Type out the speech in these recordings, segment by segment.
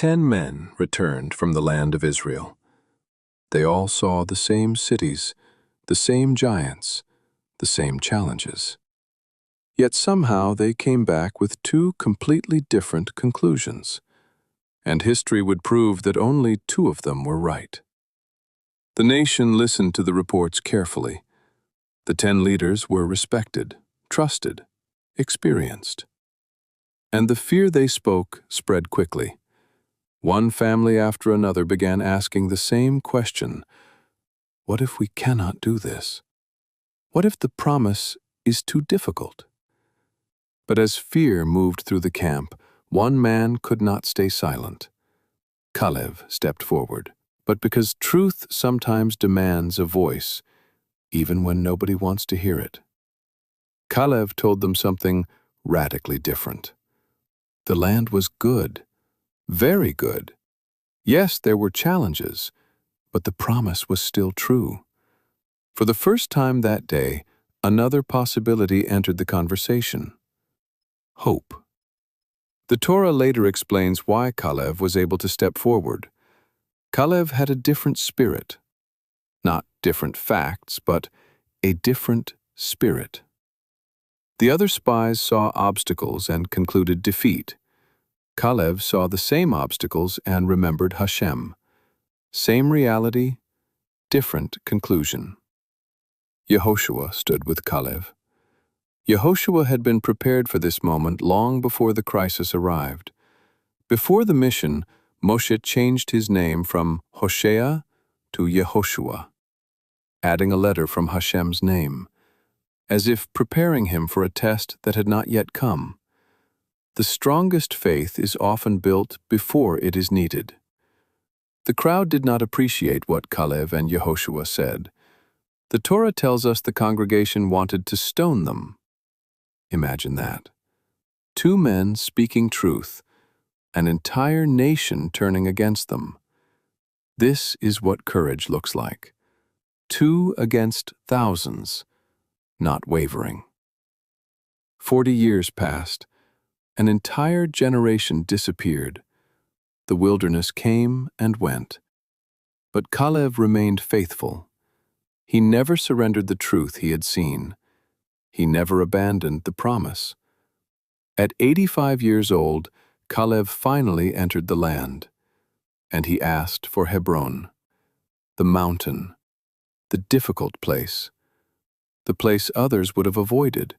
10 men returned from the land of Israel. They all saw the same cities, the same giants, the same challenges. Yet somehow they came back with two completely different conclusions, and history would prove that only two of them were right. The nation listened to the reports carefully. The 10 leaders were respected, trusted, experienced. And the fear they spoke spread quickly. One family after another began asking the same question: what if we cannot do this? What if the promise is too difficult? But as fear moved through the camp, one man could not stay silent. Calev stepped forward, but because truth sometimes demands a voice, even when nobody wants to hear it. Calev told them something radically different. The land was good, very good. Yes, there were challenges, but the promise was still true. For the first time that day, another possibility entered the conversation: hope. The Torah later explains why Calev was able to step forward. Calev had a different spirit. Not different facts, but a different spirit. The other spies saw obstacles and concluded defeat. Calev saw the same obstacles and remembered Hashem. Same reality, different conclusion. Yehoshua stood with Calev. Yehoshua had been prepared for this moment long before the crisis arrived. Before the mission, Moshe changed his name from Hosea to Yehoshua, adding a letter from Hashem's name, as if preparing him for a test that had not yet come. The strongest faith is often built before it is needed. The crowd did not appreciate what Calev and Yehoshua said. The Torah tells us the congregation wanted to stone them. Imagine that. 2 men speaking truth, an entire nation turning against them. This is what courage looks like. 2 against thousands, not wavering. 40 years passed. An entire generation disappeared. The wilderness came and went. But Calev remained faithful. He never surrendered the truth he had seen. He never abandoned the promise. At 85 years old, Calev finally entered the land, and he asked for Hebron, the mountain, the difficult place, the place others would have avoided.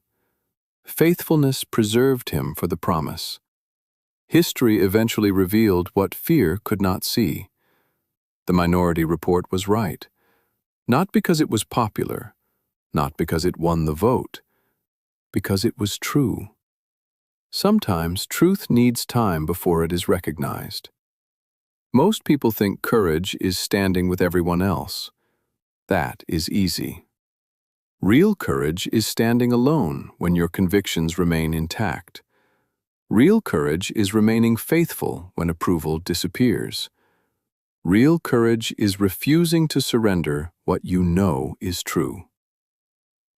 Faithfulness preserved him for the promise. History eventually revealed what fear could not see. The minority report was right, not because it was popular, not because it won the vote, because it was true. Sometimes truth needs time before it is recognized. Most people think courage is standing with everyone else. That is easy. Real courage is standing alone when your convictions remain intact. Real courage is remaining faithful when approval disappears. Real courage is refusing to surrender what you know is true.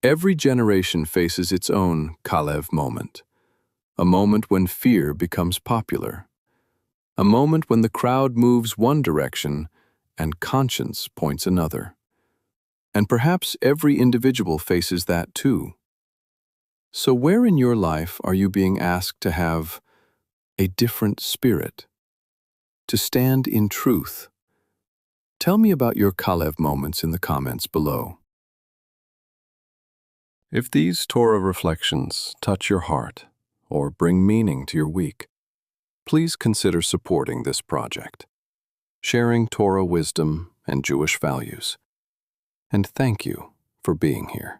Every generation faces its own Calev moment, a moment when fear becomes popular, a moment when the crowd moves one direction and conscience points another. And perhaps every individual faces that too. So where in your life are you being asked to have a different spirit, to stand in truth? Tell me about your Calev moments in the comments below. If these Torah reflections touch your heart or bring meaning to your week, please consider supporting this project, sharing Torah wisdom and Jewish values. And thank you for being here.